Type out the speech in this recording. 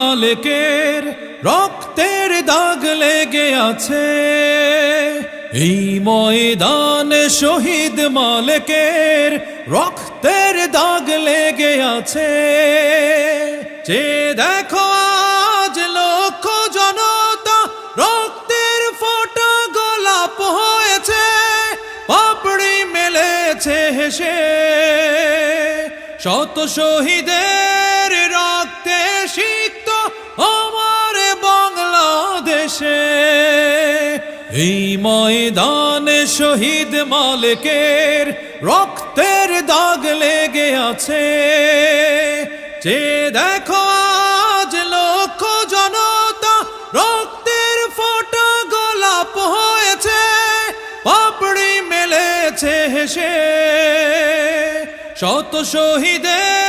মালিকের রক্তের দাগ লেগে আছে এই ময়দানে শহীদ মালিকের রক্তের দাগ লেগে আছে যে দেখো আজ লক্ষ জনতা রক্তের ফোঁটা গোলাপ হয়েছে পাপড়ি মেলেছে হেসে শত শহীদের রক্তে সিক্ত আমার বাংলাদেশে এই ময়দানে শহীদ মালিকের রক্তের দাগ লেগে আছে যে দেখো আজ লক্ষ জনতা রক্তের ফোঁটা গোলাপ হয়েছে পাপড়ি মেলেছে হেসে শত শহীদের